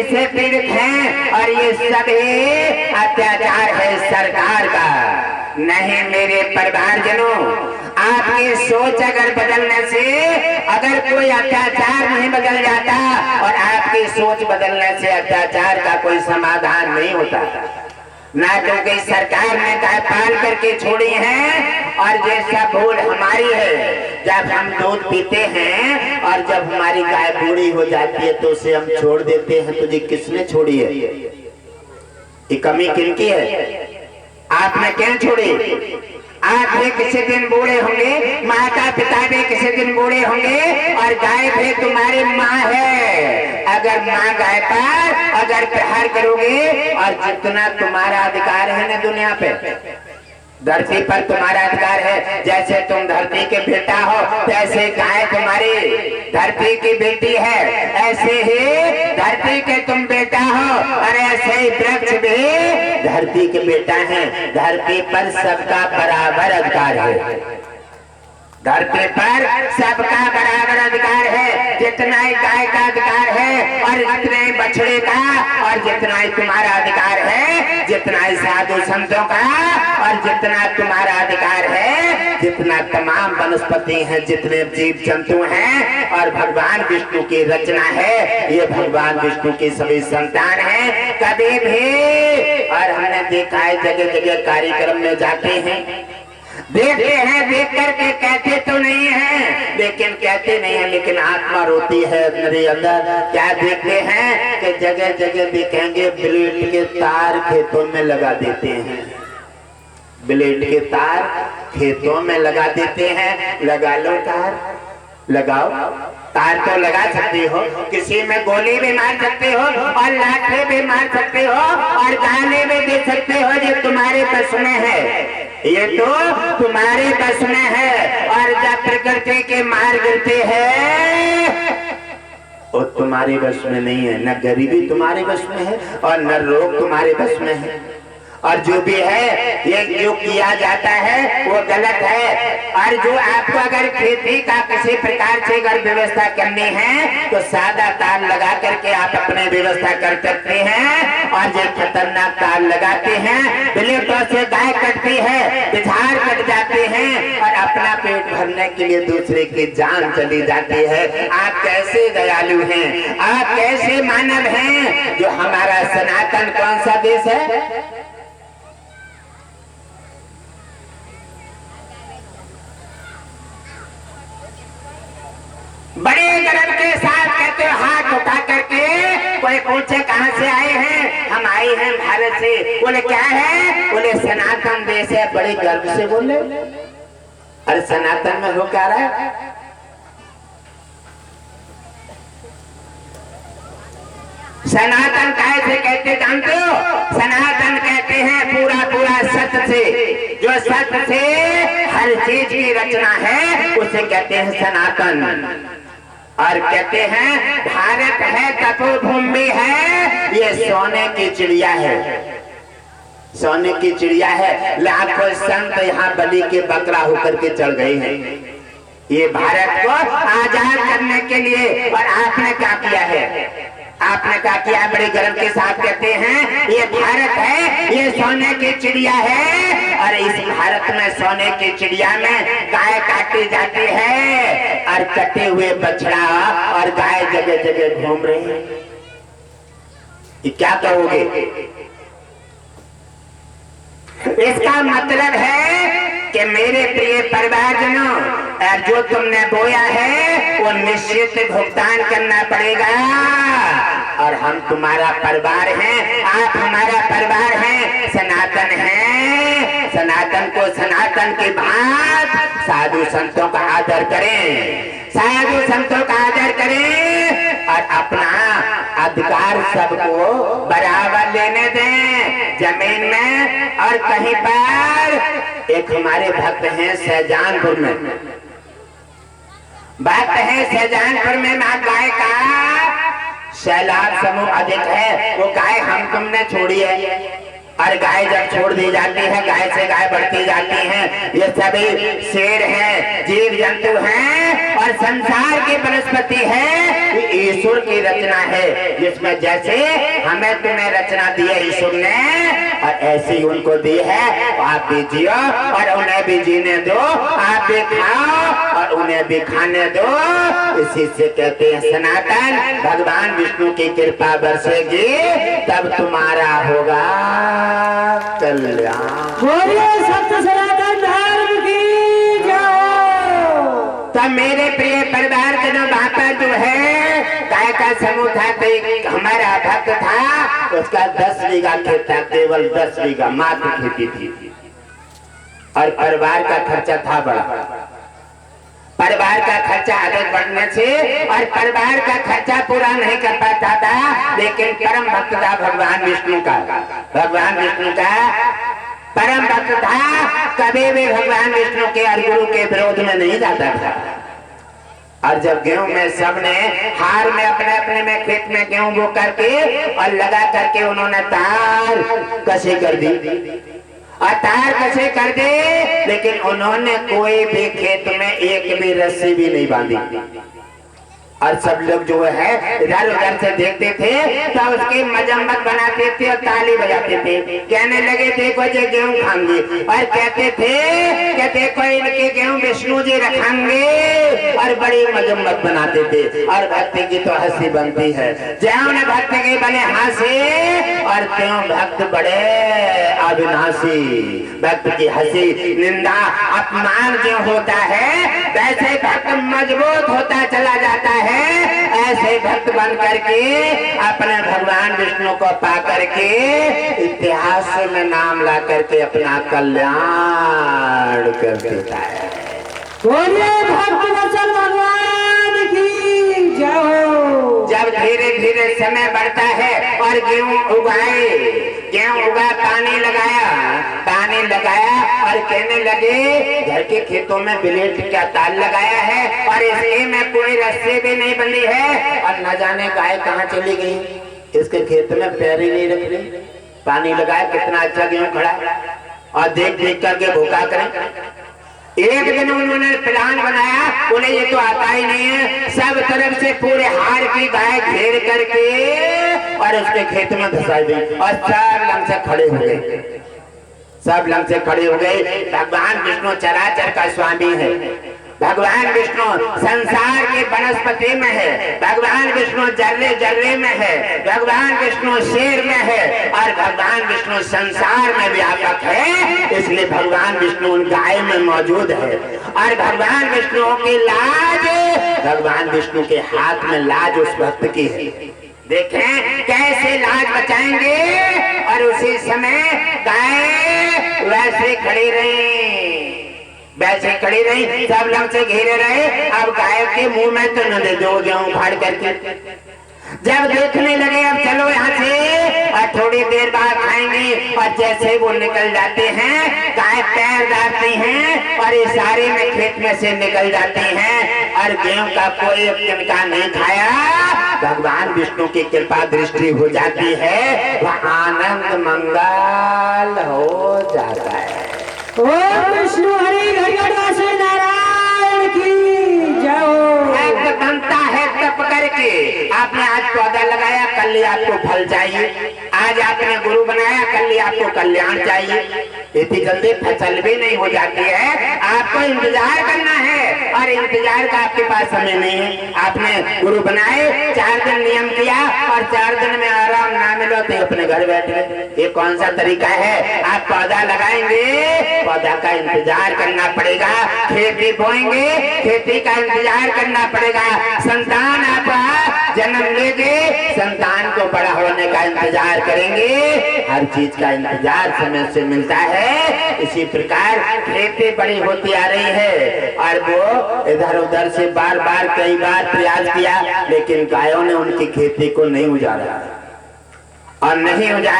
से पीड़ित हैं और ये सभी अत्याचार है सरकार का। नहीं मेरे परिवारजनों, आपकी सोच अगर बदलने से अगर कोई अत्याचार नहीं बदल जाता और आपकी सोच बदलने से अत्याचार का कोई समाधान नहीं होता ना, क्योंकि सरकार ने गाय पाल करके छोड़ी है और जैसा भूल हमारी है, जब हम दूध पीते हैं और जब हमारी गाय बूढ़ी हो जाती है तो उसे हम छोड़ देते हैं। तो जी किसने छोड़ी है? ये कमी किनकी है? आपने क्यों छोड़ी? आप भी किसी दिन बूढ़े होंगे, माता पिता भी किसी दिन बूढ़े होंगे और गाय भी तुम्हारी माँ है। अगर माँ गाय पर अगर प्रहार करोगे और जितना तुम्हारा अधिकार है ना दुनिया पे, धरती पर तुम्हारा अधिकार है, जैसे तुम धरती के बेटा हो तैसे गाय तुम्हारी धरती की बेटी है, ऐसे ही धरती के तुम बेटा हो और ऐसे ही वृक्ष भी धरती के बेटा हैं। धरती पर सबका बराबर अधिकार है, धरती पर सबका बराबर अधिकार है। जितना ही गाय का अधिकार है और जितना ही बछड़े का और जितना ही तुम्हारा अधिकार है, जितना ही साधु संतों का और जितना तुम्हारा अधिकार है, जितना तमाम वनस्पति हैं, जितने जीव जंतु हैं और भगवान विष्णु की रचना है, ये भगवान विष्णु की सभी संतान हैं। कभी भी और हमने देखा है जगह जगह कार्यक्रम में जाते हैं, देखते हैं, देख करके कहते तो नहीं है, लेकिन कहते नहीं है लेकिन आत्मा रोती है मेरे अंदर। क्या देखते हैं कि जगह जगह देखेंगे ब्लेड के तार खेतों में लगा देते हैं, ब्लेड के तार खेतों में लगा देते हैं। लगा लो तार, लगाओ तार तो लगा सकते हो, किसी में गोली भी मार सकते हो और लाठी भी मार सकते हो और गाली भी दे सकते हो, ये तुम्हारे बस में है, ये तो तुम्हारे बस में है। और जब प्रकृति के मार गिरते हैं वो तुम्हारे बस में नहीं है, न गरीबी तुम्हारे बस में है और न रोग तुम्हारे बस में है। और जो भी है ये जो किया जाता है वो गलत है। और जो आपको अगर खेती का किसी प्रकार से अगर व्यवस्था करनी है तो सादा तार लगा करके आप अपने व्यवस्था कर सकते हैं। और जो खतरनाक तार लगाते हैं, ब्लेडों से गाय कटती है, बिछाड़ कट जाते हैं और अपना पेट भरने के लिए दूसरे की जान चली जाती है। आप कैसे दयालु हैं, आप कैसे मानव हैं? जो हमारा सनातन कौन सा देश है? बड़े गर्व के साथ कहते हो, हाथ उठा करके कोई पूछे कहां से आए हैं? हम आए हैं भारत से। बोले क्या है? बोले सनातन देश है। बड़े गर्व से बोले। अरे सनातन में हो क्या रहा है? सनातन कैसे कहते जानते हो? सनातन कहते हैं पूरा पूरा सत्य से, जो सत्य से हर चीज की रचना है उसे कहते हैं सनातन। और कहते हैं भारत है तपोभूमि है, ये सोने की चिड़िया है, सोने की चिड़िया है। लाखों संत यहाँ बलि के बकरा होकर के चढ़ गए हैं ये भारत को आजाद करने के लिए। और आपने क्या किया है? आपने क्या किया? बड़े गर्व के साथ कहते हैं ये भारत है, ये सोने की चिड़िया है। और इस भारत में सोने की चिड़िया में गाय काटी जाती है और कटे हुए बछड़ा और गाय जगह जगह घूम रही है। ये क्या कहोगे? इसका मतलब है कि मेरे प्रिय परिवारजनों, जो तुमने बोया है वो निश्चित भुगतान करना पड़ेगा। और हम तुम्हारा परिवार हैं, आप हमारा परिवार हैं, सनातन हैं। सनातन को सनातन की बात, साधु संतों का आदर करें, साधु संतों का आदर करें और अपना अधिकार सबको बराबर लेने दें जमीन में। और कहीं पर एक हमारे भक्त हैं सहजानपुर में, बात है सहजानपुर में मां गाय का सैलाब समूह अधिक है। वो गाय हम तुमने छोड़ी है और गाय जब छोड़ दी जाती है, गाय से गाय बढ़ती जाती है। ये सभी शेर हैं, जीव जंतु हैं और संसार की वनस्पति है ईश्वर की रचना है, जिसमें जैसे हमें तुम्हें रचना दी है ईश्वर ने और ऐसी उनको दी है। आप भी जियो और उन्हें भी जीने दो, आप भी खाओ और उन्हें भी खाने दो। इसी से कहते हैं सनातन भगवान विष्णु की कृपा बरसेगी तब तुम्हारा होगा कल्याण। सत्य सनातन धर्म की जय। तब मेरे प्रिय परिवार जनों, बापा जो है गाय का समूह था, तो हमारा भक्त था, उसका 10 बीघा खेत था, केवल 10 बीघा मात्र खेती थी और परिवार का खर्चा था बड़ा। परिवार का खर्चा आगे बढ़ने से और परिवार का खर्चा पूरा नहीं कर पाता था, लेकिन परम भक्त था भगवान विष्णु का। भगवान विष्णु का परम भक्त था, कभी भी भगवान विष्णु के और गुरु के विरोध में नहीं जाता था। और जब गेहूं में सबने हार में अपने अपने में खेत में गेहूं बो करके और लगा करके उन्होंने तार कसे कर दी और तार कसे कर दे, लेकिन उन्होंने कोई भी खेत में एक भी रस्सी भी नहीं बांधी। और सब लोग जो है इधर उधर से देखते थे तो उसकी मजम्मत बनाते थे और ताली बजाते थे, कहने लगे देखो ये गेहूं खाएंगे, और कहते थे कि देखो इनके गेहूं विष्णु जी रखेंगे, और बड़ी मजम्मत बनाते थे। और भक्ति की तो हंसी बनती है, ज्यों ने भक्त के बने हंसी और त्यों भक्त बड़े अविनाशी। भक्त की हंसी निंदा अपमान जो होता है वैसे भक्त मजबूत होता चला जाता है। ऐसे भक्त बन करके अपने भगवान विष्णु को पा करके इतिहास में नाम ला करके अपना कल्याण कर देता है। भक्त वत्सल भगवान की जय। जब धीरे धीरे समय बढ़ता है और गेहूं उगाए, गेहूं उगा, पानी लगाया और कहने लगे घर के खेतों में ब्लेड का तार लगाया है और इसलिए में कोई रस्सी भी नहीं बंधी है, और न जाने गाय कहाँ चली गई, इसके खेत में पैर ही नहीं रख रही। पानी लगाया, कितना अच्छा गेहूं खड़ा और देख देख करके भूखा करें। एक दिन उन्होंने प्लान बनाया, उन्हें ये तो आता ही नहीं है, सब तरफ से पूरे हार की गाय घेर करके और उसके खेत में धसा दी और सब लंग से खड़े हो गए। सब लंग से खड़े हो गए। भगवान विष्णु चराचर का स्वामी है, भगवान विष्णु संसार की वनस्पति में है, भगवान विष्णु जर्रे जर्रे में है, भगवान विष्णु शेर में है और भगवान विष्णु संसार में व्यापक है। इसलिए भगवान विष्णु उन गाय में मौजूद है और भगवान विष्णु की लाज, भगवान विष्णु के हाथ में लाज उस भक्त की है। देखें कैसे लाज बचाएंगे, और उसी समय गाय वैसे खड़ी रही, सब लंग से घेरे रहे। अब गाय के मुंह में तो न दे दो गेहूं फाड़ करके। जब देखने लगे अब चलो यहाँ से और थोड़ी देर बाद खाएंगे, और जैसे वो निकल जाते हैं गाय पैर डालती हैं और इशारे में खेत में से निकल जाती हैं और गेहूं का कोई तिनका नहीं खाया। भगवान विष्णु की कृपा दृष्टि हो जाती है, वह आनंद मंगल हो जाता है। ओम विष्णु हरि हरिवासी नारायण की जय। बनता है तप करके। आपने आज पौधा लगाया, कल आपको फल चाहिए। आज आपने गुरु बनाया, कल आपको कल्याण चाहिए। इतनी जल्दी फसल भी नहीं हो जाती है, आपको इंतजार करना है और इंतजार का आपके पास समय नहीं है। आपने गुरु बनाए, 4 दिन नियम किया और 4 दिन में आराम ना मिलो तो अपने घर बैठ गए। ये कौन सा तरीका है? आप पौधा लगाएंगे, पौधा का इंतजार करना पड़ेगा, खेती बोएंगे, खेती का इंतजार करना पड़ेगा, संतान आपका जन्म लेंगे, संतान को बड़ा होने का इंतजार करेंगे, हर चीज का इंतजार समय से मिलता है। इसी प्रकार खेती बड़ी होती आ रही है और वो इधर उधर से बार बार कई बार प्रयास किया, लेकिन गायों ने उनकी खेती को नहीं उजाड़ा और नहीं उजाड़ा।